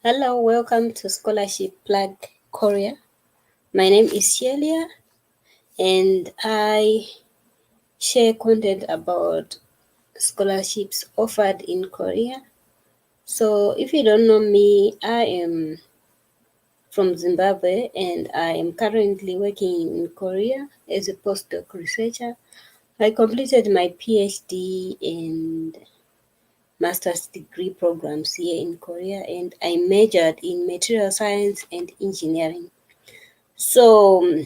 Hello, welcome to Scholarship Plug Korea. My name is Shelia and I share content about scholarships offered in Korea. So if you don't know me, I am from Zimbabwe and I am currently working in Korea as a postdoc researcher. I completed my PhD and master's degree programs here in Korea and I majored in material science and engineering. So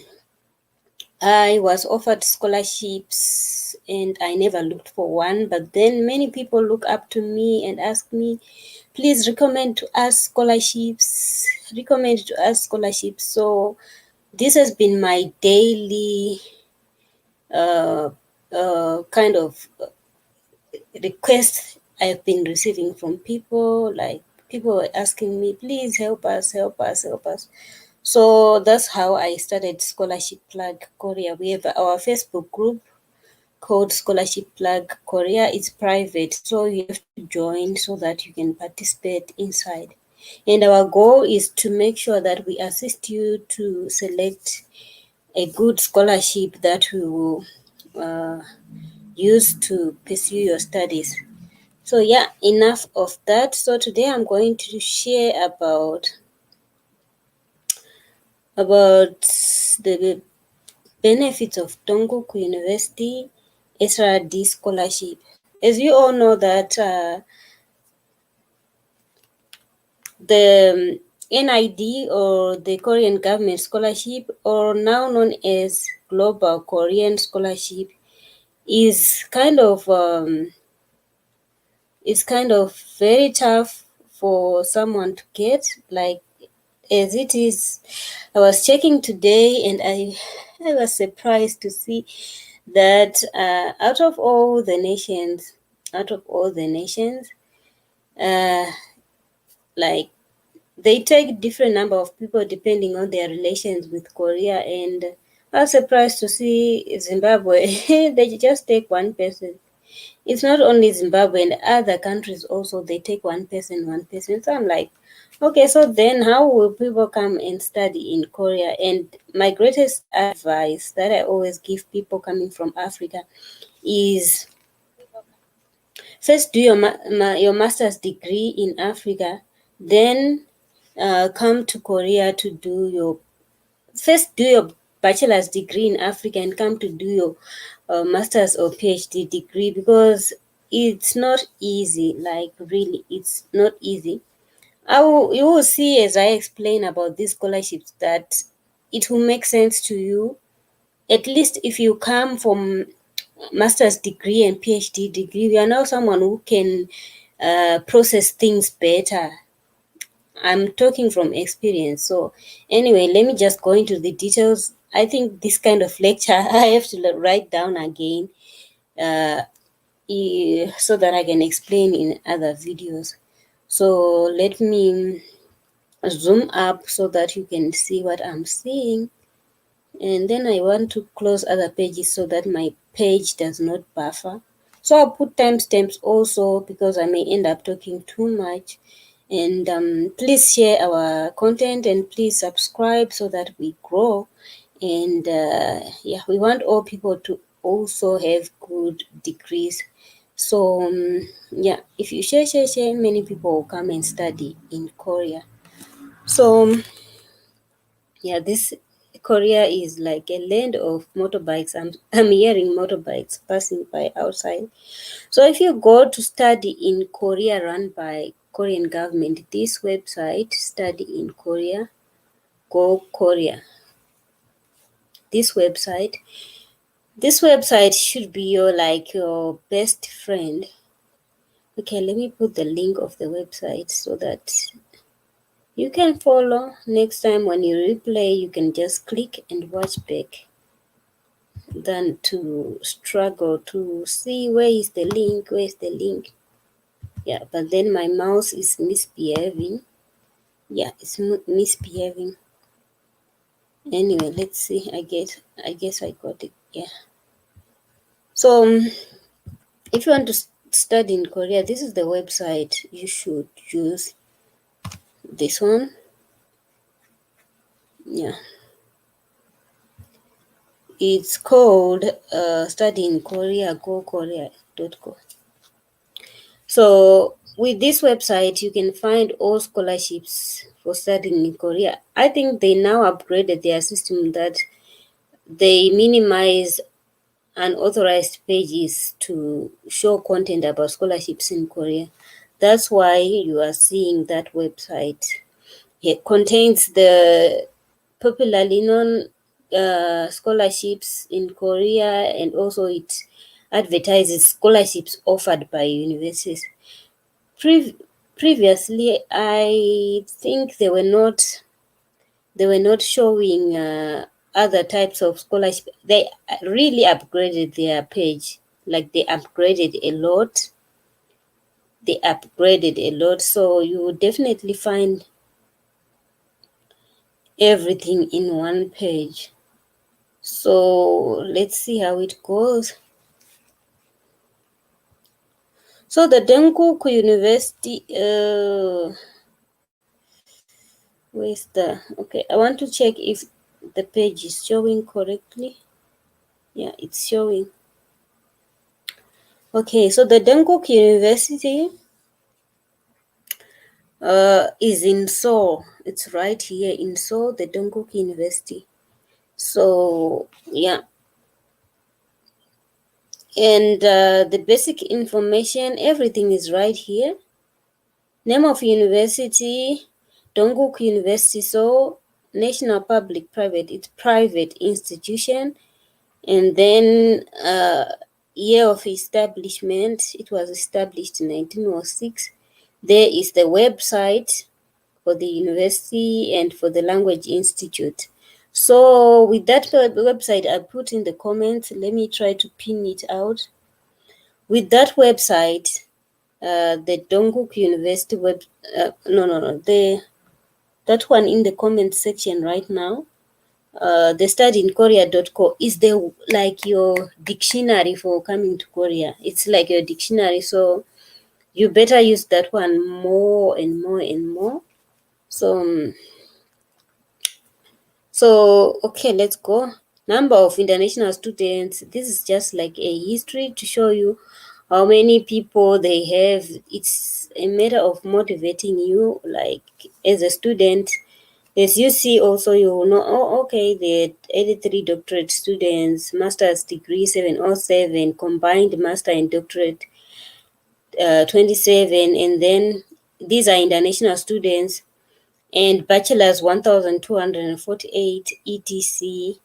I was offered scholarships and I never looked for one, but then many people look up to me and ask me, please recommend to us scholarships, recommend to us scholarships. So this has been my daily uh, kind of request I've been receiving from people. Like people were asking me, please help us, help us, help us. So that's how I started Scholarship Plug Korea. We have our Facebook group called Scholarship Plug Korea. It's private, so you have to join so that you can participate inside. And our goal is to make sure that we assist you to select a good scholarship that we will use to pursue your studies. So yeah, enough of that. So today I'm going to share about the benefits of Dongguk University SRD scholarship. As you all know that the NID or the Korean government scholarship, or now known as Global Korean Scholarship, is kind of very tough for someone to get. Like as it is, I was checking today and I was surprised to see that out of all the nations, uh, like they take different number of people depending on their relations with Korea. And I was surprised to see Zimbabwe. They just take one person. It's not only Zimbabwe and other countries also, they take one person, one person. So I'm like, okay, so then how will people come and study in Korea? And my greatest advice that I always give people coming from Africa is first do your master's degree in Africa, then come to Korea to do your first do your bachelor's degree in Africa and come to do your master's or PhD degree, because it's not easy. Like really, it's not easy. You will see as I explain about these scholarships that it will make sense to you. At least if you come from master's degree and PhD degree, you are now someone who can process things better. I'm talking from experience. So anyway, let me just go into the details. I think this kind of lecture I have to write down again uh, so that I can explain in other videos. So let me zoom up so that you can see what I'm saying. And then I want to close other pages so that my page does not buffer. So I'll put timestamps also because I may end up talking too much. And please share our content and please subscribe so that we grow. And yeah, we want all people to also have good degrees. So yeah, if you share, many people will come and study in Korea. So yeah, this Korea is like a land of motorbikes. I'm hearing motorbikes passing by outside. So if you go to study in Korea run by Korean government, this website, Study in Korea, Go Korea. This website, should be your best friend. Okay, let me put the link of the website so that you can follow. Next time when you replay, you can just click and watch back than to struggle to see where is the link. Yeah, but then my mouse is misbehaving. Yeah, it's misbehaving. Anyway, let's see. I guess I got it. Yeah. So if you want to study in Korea, this is the website you should use. this one. Yeah, it's called Study in Korea, gokorea.co. So with this website, you can find all scholarships for studying in Korea. I think they now upgraded their system that they minimize unauthorized pages to show content about scholarships in Korea. That's why you are seeing that website. It contains the popularly known scholarships in Korea, and also it advertises scholarships offered by universities. Previously, I think they were not showing other types of scholarship. They really upgraded their page. Like they upgraded a lot. So you will definitely find everything in one page. So let's see how it goes. So the Dongguk University, where's the, okay, I want to check if the page is showing correctly. Yeah, it's showing. Okay, so the Dongguk University is in Seoul. It's right here in Seoul, the Dongguk University. So yeah, and the basic information, everything is right here. Name of university, Dongguk University. So national public private, it's private institution. And then year of establishment, it was established in 1906. There is the website for the university and for the language institute. So with that website, I put in the comments. Let me try to pin it out. With that website, the Dongguk University that one in the comment section right now, the studyinkorea.co is like your dictionary for coming to Korea. It's like your dictionary, so you better use that one more and more and more. So okay, let's go. Number of international students. This is just like a history to show you how many people they have. It's a matter of motivating you, like as a student. As you see, also you will know, oh, okay, the 83 doctorate students, master's degree 707, combined master and doctorate 27, and then these are international students, and bachelor's 1,248, etc.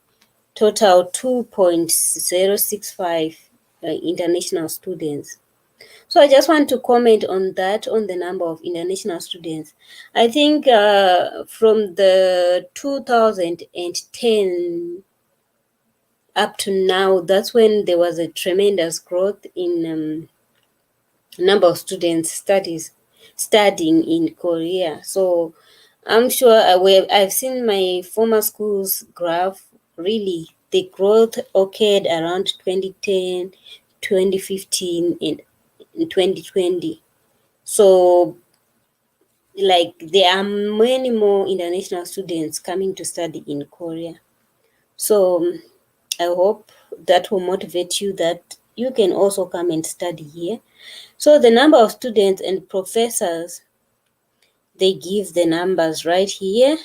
Total 2.065 international students. So I just want to comment on that, on the number of international students. I think from the 2010 up to now, that's when there was a tremendous growth in number of students studying in Korea. So I'm sure I've seen my former school's graph. Really, the growth occurred around 2010, 2015, and in 2020. So like there are many more international students coming to study in Korea. So I hope that will motivate you that you can also come and study here. So the number of students and professors, they give the numbers right here.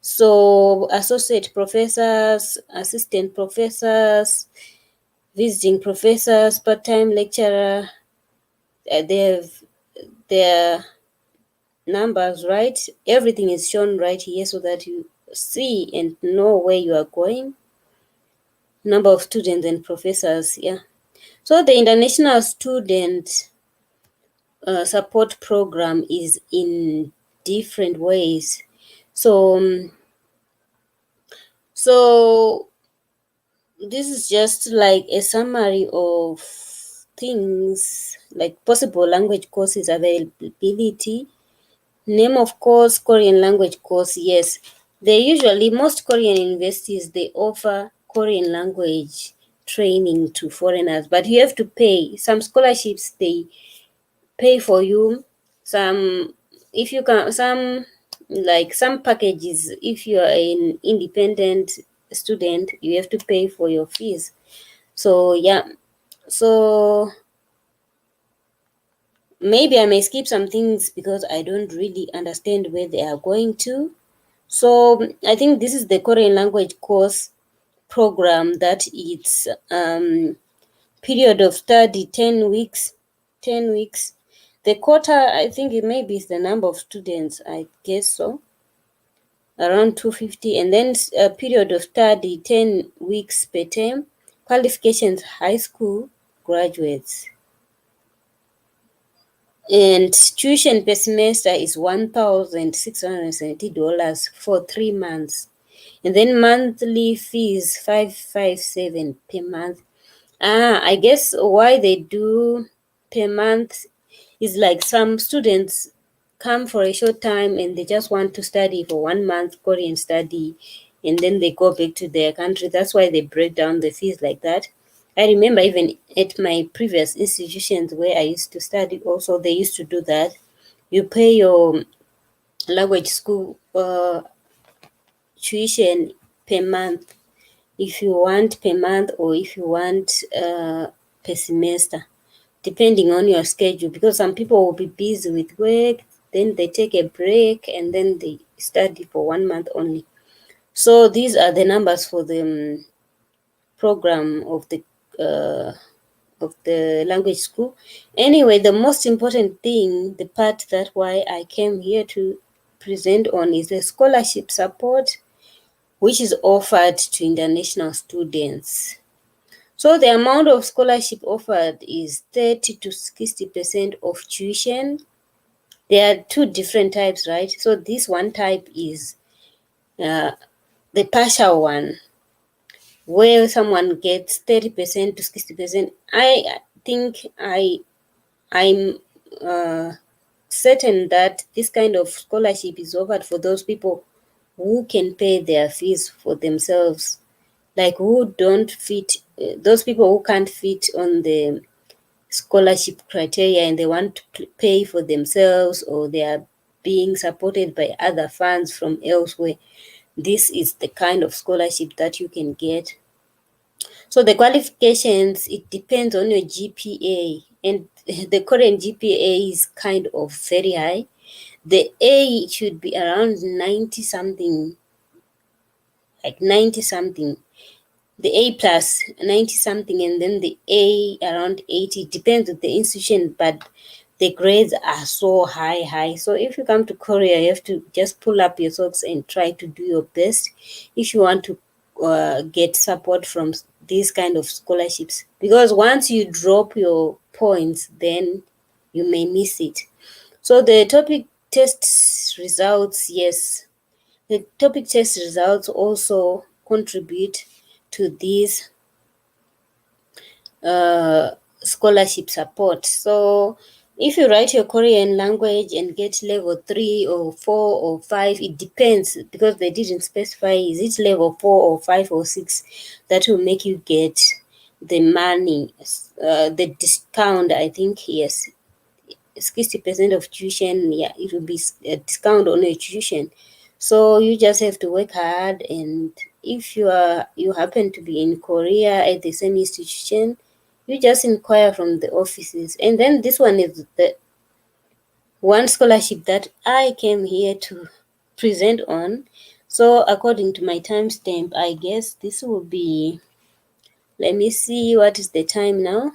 So associate professors, assistant professors, visiting professors, part-time lecturer, they have their numbers right. Everything is shown right here so that you see and know where you are going. Number of students and professors, yeah. So the international student support program is in different ways. So this is just like a summary of things like possible language courses availability. Name of course, Korean language course, yes. Most Korean universities, they offer Korean language training to foreigners, but you have to pay. Some scholarships, they pay for you. Some if you can, some packages, if you are an independent student, you have to pay for your fees. So yeah, so maybe I may skip some things because I don't really understand where they are going to. So I think this is the Korean language course program that it's period of study 10 weeks. 10 weeks. The quota, I think it maybe is the number of students, I guess so, around 250. And then a period of study 10 weeks per term. Qualifications, high school graduates. And tuition per semester is $1,670 for 3 months. And then monthly fees 557 per month. I guess why they do per month is like some students come for a short time and they just want to study for 1 month Korean study, and then they go back to their country. That's why they break down the fees like that. I remember even at my previous institutions where I used to study also, they used to do that. You pay your language school tuition per month, if you want per month or if you want per semester, depending on your schedule, because some people will be busy with work, then they take a break and then they study for 1 month only. So these are the numbers for the program uh, of the language school. Anyway, the most important thing, the part that why I came here to present on, is the scholarship support, which is offered to international students. So the amount of scholarship offered is 30 to 60% of tuition. There are two different types, right? So this one type is the partial one, where someone gets 30% to 60%. I think I'm certain that this kind of scholarship is offered for those people who can pay their fees for themselves, like who don't fit, those people who can't fit on the scholarship criteria and they want to pay for themselves, or they are being supported by other funds from elsewhere. This is the kind of scholarship that you can get. So the qualifications, it depends on your GPA, and the current GPA is kind of very high. The A should be around 90 something, like 90 something. The A plus 90 something, and then the A around 80. Depends on the institution, but the grades are so high. So if you come to Korea, you have to just pull up your socks and try to do your best if you want to get support from these kind of scholarships, because once you drop your points, then you may miss it. So the topic test results, yes, the topic test results also contribute to these scholarship support. So if you write your Korean language and get level 3 or 4 or 5, it depends, because they didn't specify is it level 4 or 5 or 6 that will make you get the money, the discount. I think, yes, 60% of tuition, yeah, it will be a discount on your tuition. So you just have to work hard, and if you happen to be in Korea at the same institution, you just inquire from the offices. And then this one is the one scholarship that I came here to present on. So according to my timestamp, I guess this will be, let me see, what is the time now?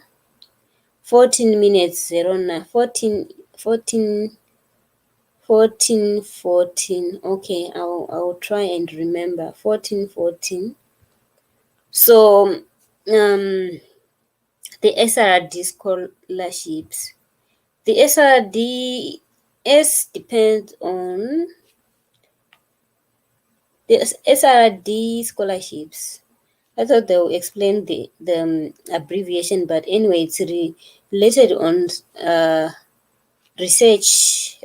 14 minutes 09, 14. Okay, I'll try and remember. 14. So the SRD scholarships. The SRDs depends on the SRD scholarships. I thought they will explain the abbreviation, but anyway, it's related on research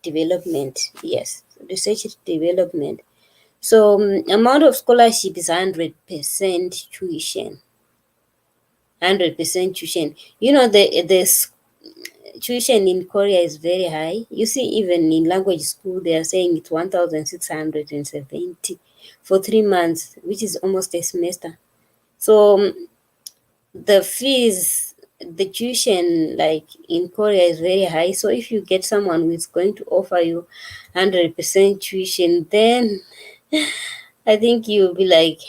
development. Yes, research development. So amount of scholarship is 100% tuition. 100% tuition. You know, tuition in Korea is very high. You see, even in language school, they are saying it's 1,670 for 3 months, which is almost a semester. So the fees, the tuition, like in Korea, is very high. So if you get someone who is going to offer you 100% tuition, then I think you'll be like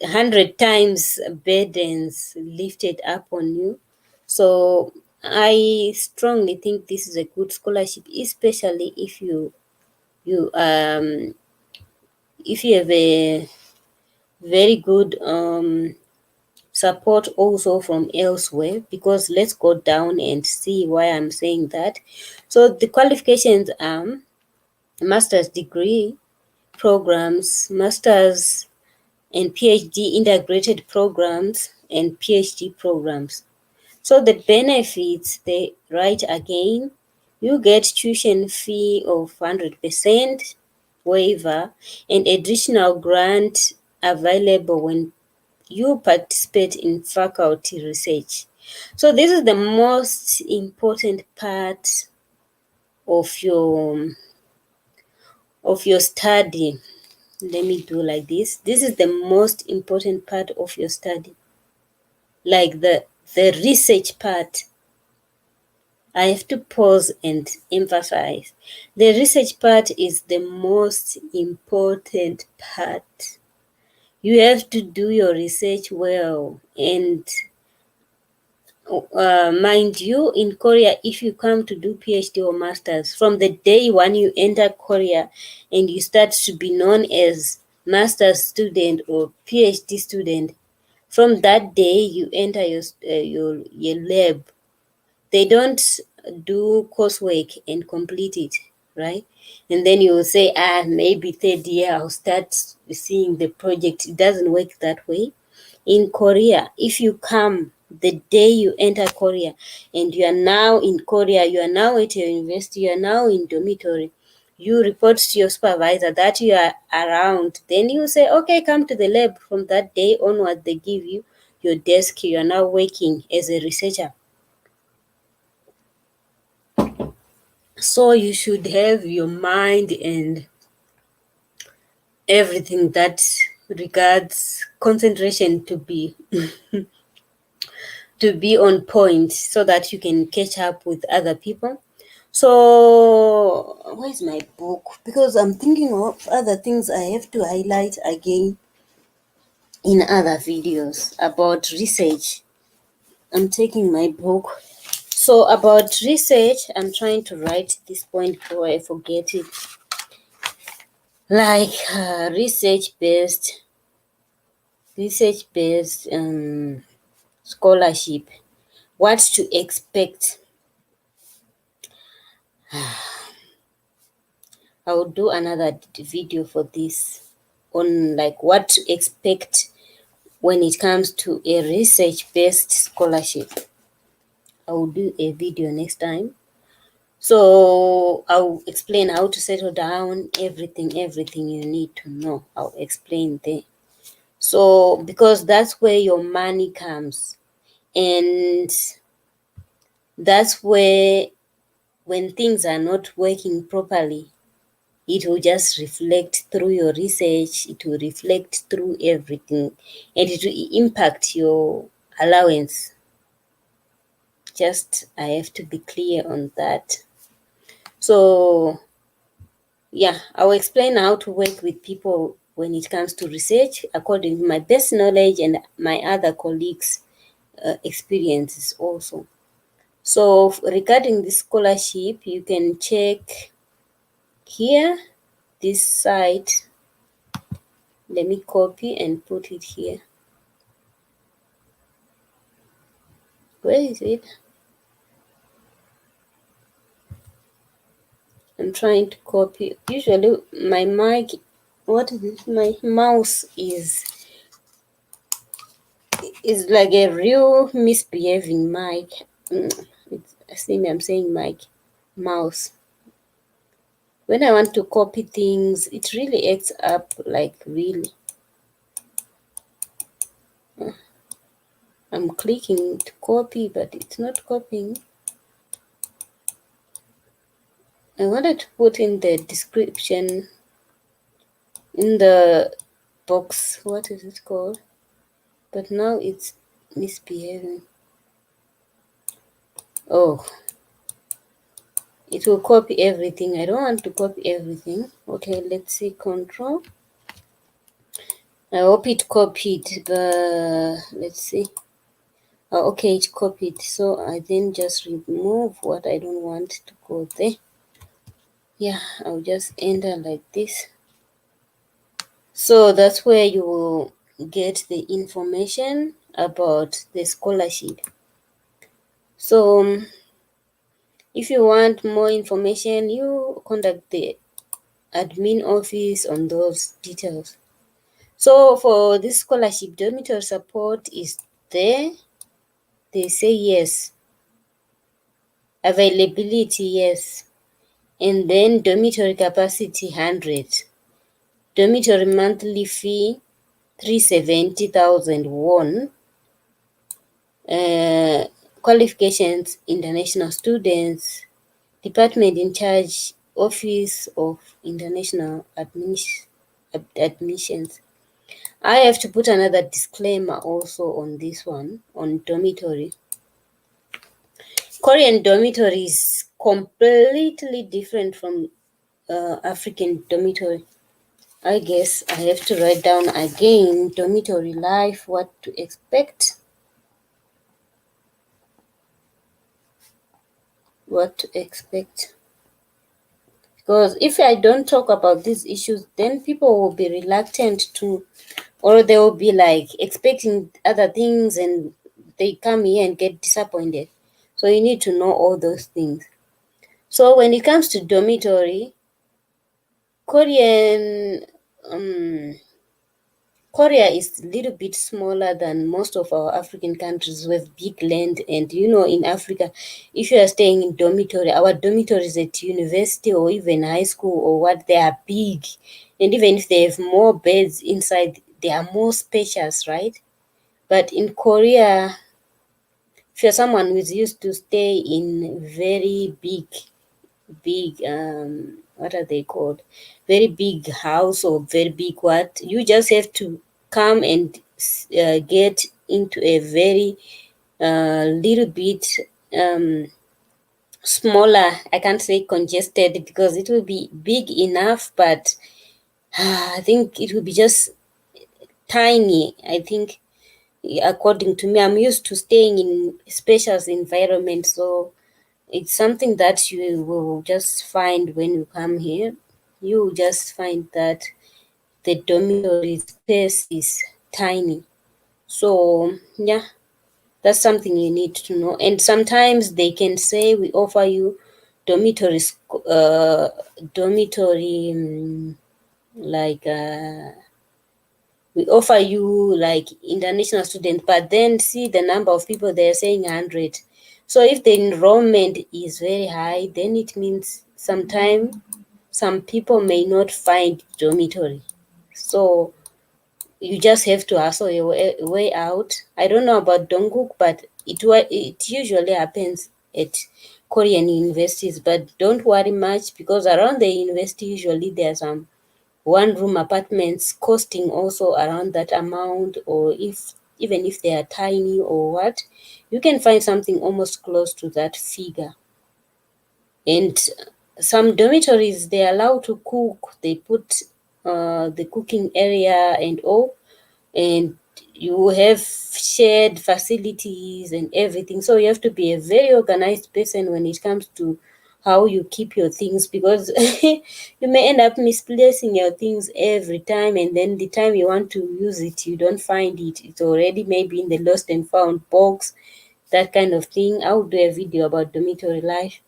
100 times burdens lifted up on you. So I strongly think this is a good scholarship, especially you if you have a very good support also from elsewhere, because let's go down and see why I'm saying that. So the qualifications are master's degree programs, master's and PhD integrated programs, and PhD programs. So the benefits, they write again, you get tuition fee of 100% waiver and additional grant available when you participate in faculty research. So this is the most important part of your study. Let me do like this. This is the most important part of your study, like the research part. I have to pause and emphasize. The research part is the most important part. You have to do your research well. And mind you, in Korea, if you come to do PhD or masters, from the day when you enter Korea and you start to be known as master's student or PhD student, from that day you enter your lab. They don't do coursework and complete it, right? And then you will say, maybe third year I'll start seeing the project. It doesn't work that way. In Korea, if you come the day you enter Korea and you are now in Korea, you are now at your university, you are now in dormitory, you report to your supervisor that you are around, then you say, okay, come to the lab. From that day onward, they give you your desk, you are now working as a researcher. So you should have your mind and everything that regards concentration to be to be on point, so that you can catch up with other people. So where's my book? Because I'm thinking of other things I have to highlight again in other videos about research. I'm taking my book. So about research, I'm trying to write this point before I forget it. Like research-based scholarship, what to expect. I will do another video for this on like what to expect when it comes to a research-based scholarship. I will do a video next time. So I'll explain how to settle down, everything you need to know. I'll explain there. So because that's where your money comes, and that's where, when things are not working properly, it will just reflect through your research, it will reflect through everything, and it will impact your allowance. Just, I have to be clear on that. So yeah, I will explain how to work with people when it comes to research according to my best knowledge and my other colleagues' experiences also. So regarding the scholarship, you can check here, this site. Let me copy and put it here. Where is it? I'm trying to copy. Usually my mic, what is it? My mouse is like a real misbehaving mic. I think I'm saying mic, mouse. When I want to copy things, it really acts up, like really. I'm clicking to copy, but it's not copying. I wanted to put in the description in the box, what is it called? But now it's misbehaving. Oh, it will copy everything. I don't want to copy everything. Okay, let's see, control. I hope it copied, but let's see. Oh, okay, it copied. So I then just remove what I don't want to go there. Yeah, I'll just enter like this. So that's where you will get the information about the scholarship. So if you want more information, you contact the admin office on those details. So for this scholarship, dormitory support is there. They say yes. Availability, yes. And then dormitory capacity 100. Dormitory monthly fee 370,000 won. Qualifications, international students. Department in charge, Office of International Admissions. I have to put another disclaimer also on this one, on dormitory. Korean dormitory is completely different from African dormitory. I guess I have to write down again dormitory life, what to expect. What to expect. Because if I don't talk about these issues, then people will be reluctant to, or they will be like expecting other things and they come here and get disappointed. So you need to know all those things. So when it comes to dormitory, Korean Korea is a little bit smaller than most of our African countries with big land. And in Africa, if you are staying in dormitory, our dormitories at university or even high school or what, they are big. And even if they have more beds inside, they are more spacious, right? But in Korea, if you're someone who's used to stay in very big, what are they called, very big house or very big what, you just have to come and get into a very little bit smaller. I can't say congested because it will be big enough, but I think it will be just tiny. I think, according to me, I'm used to staying in spacious environment, so it's something that you will just find when you come here. You will just find that the dormitory space is tiny. So yeah, that's something you need to know. And sometimes they can say we offer you dormitory, dormitory like we offer you like international student, but then see the number of people they're saying 100. So if the enrollment is very high, then it means sometime some people may not find dormitory. So you just have to hustle your way out. I don't know about Dongguk, but it usually happens at Korean universities. But don't worry much, because around the university usually there are some one-room apartments costing also around that amount, or even if they are tiny or what, you can find something almost close to that figure. And some dormitories, they allow to cook. They put the cooking area and all, and you have shared facilities and everything. So you have to be a very organized person when it comes to how you keep your things, because you may end up misplacing your things every time, and then the time you want to use it, you don't find it. It's already maybe in the lost and found box, that kind of thing. I'll do a video about dormitory life.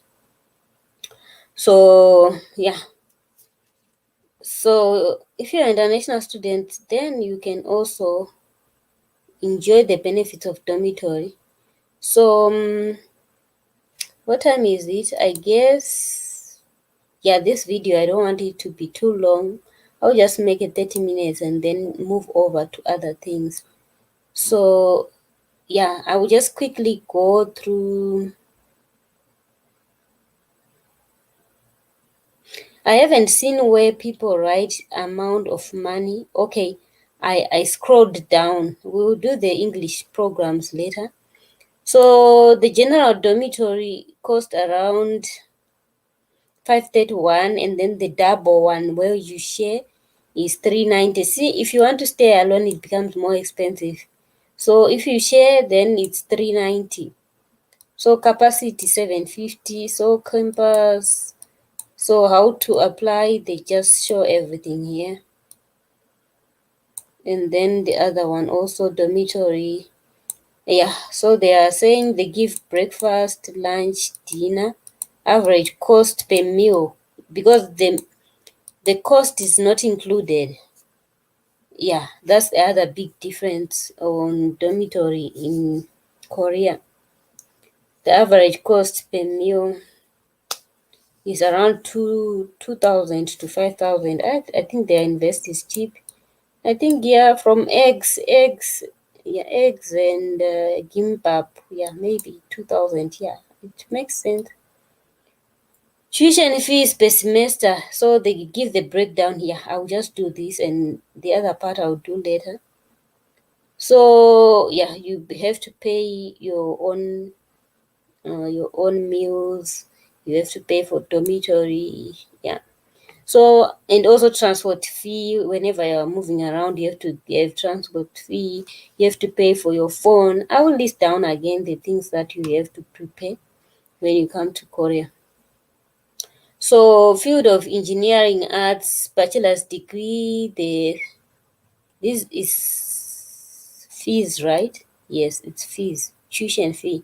So yeah. So if you're an international student, then you can also enjoy the benefits of dormitory. So what time is it? I guess, yeah, this video, I don't want it to be too long. I'll just make it 30 minutes and then move over to other things. So yeah, I will just quickly go through I haven't seen where people write amount of money. Okay, I scrolled down. We'll do the English programs later. So the general dormitory cost around 531, and then the double one where you share is 390. See, if you want to stay alone, it becomes more expensive. So if you share, then it's 390. So capacity 750. So campus. So how to apply? They just show everything here. And then the other one also dormitory. Yeah, so they are saying they give breakfast, lunch, dinner, average cost per meal, because the cost is not included. Yeah, that's the other big difference on dormitory in Korea. The average cost per meal is around 2,000 to 5,000. I think their invest is cheap. I think, yeah, from eggs and gimbap, yeah, maybe 2,000. Yeah, it makes sense. Tuition fees per semester, so they give the breakdown here. I'll just do this, and the other part I'll do later. So yeah, you have to pay your own meals. You have to pay for dormitory. Yeah. So, and also transport fee. Whenever you're moving around, you have to give transport fee. You have to pay for your phone. I will list down again the things that you have to prepare when you come to Korea. So, field of engineering, arts, bachelor's degree. This is fees, right? Yes, it's fees. Tuition fee.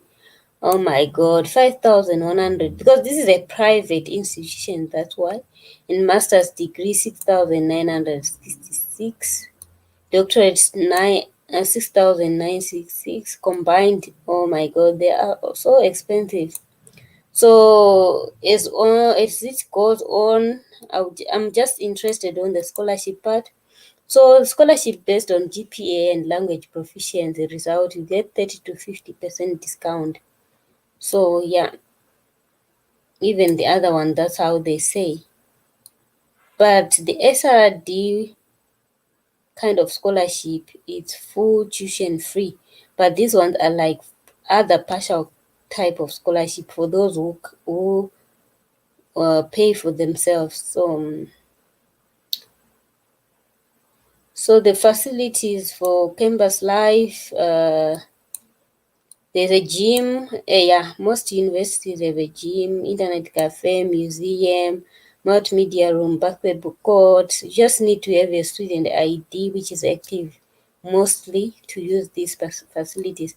Oh my God, 5,100, because this is a private institution, that's why. In master's degree, 6,966. Doctorate, 6,966. Combined, oh my God, they are so expensive. So as it goes on, I'm just interested on the scholarship part. So scholarship based on GPA and language proficiency result, you get 30 to 50% discount. So yeah, even the other one, that's how they say. But the SRD kind of scholarship, it's full tuition free. But these ones are like other partial type of scholarship for those who pay for themselves. So the facilities for campus life, there's a gym. Yeah, most universities have a gym, internet cafe, museum, multimedia room, basketball court. You just need to have a student ID which is active mostly to use these facilities.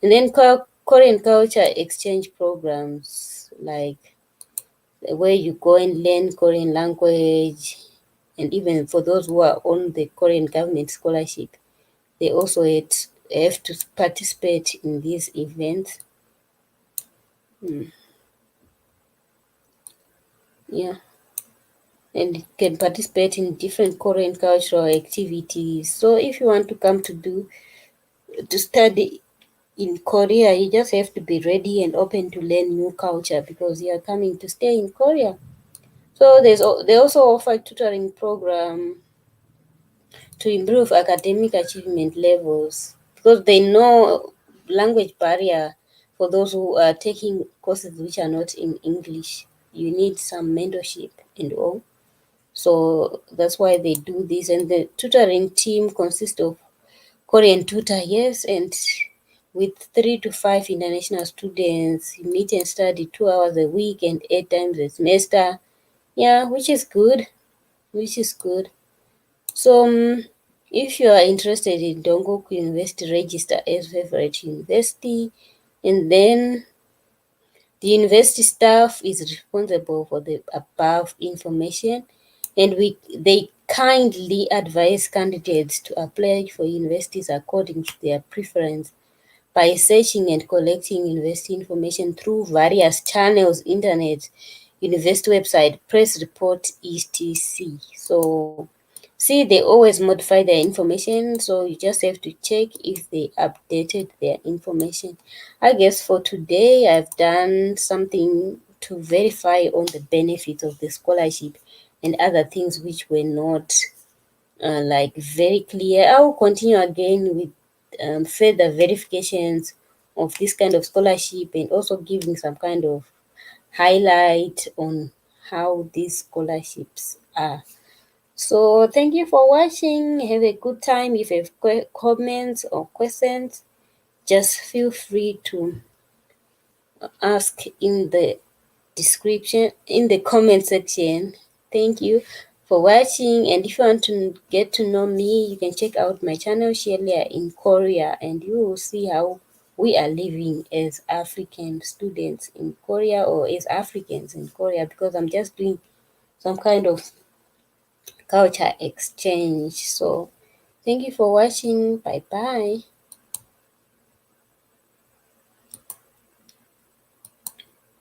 And then Korean culture exchange programs, like where you go and learn Korean language, and even for those who are on the Korean government scholarship, they also have to participate in these events. Yeah, and you can participate in different Korean cultural activities. So if you want to come to study in Korea, you just have to be ready and open to learn new culture, because you are coming to stay in Korea. So they also offer tutoring program to improve academic achievement levels, because they know language barrier for those who are taking courses which are not in English. You need some mentorship and all. So that's why they do this. And the tutoring team consists of Korean tutor, yes, and with 3 to 5 international students. You meet and study 2 hours a week and 8 times a semester. Yeah, which is good. Which is good. So, if you are interested in Dongguk University, register as favorite university, and then the university staff is responsible for the above information, and they kindly advise candidates to apply for universities according to their preference by searching and collecting university information through various channels, internet, university website, press report, etc. So see, they always modify their information, so you just have to check if they updated their information. I guess for today I've done something to verify on the benefits of the scholarship and other things which were not like very clear. I will continue again with further verifications of this kind of scholarship and also giving some kind of highlight on how these scholarships are. So thank you for watching. Have a good time. If you have comments or questions, just feel free to ask in the description in the comment section. Thank you for watching, and if you want to get to know me, you can check out my channel Shelia in Korea, and you will see how we are living as African students in Korea or as Africans in Korea, because I'm just doing some kind of culture exchange. So thank you for watching. Bye bye.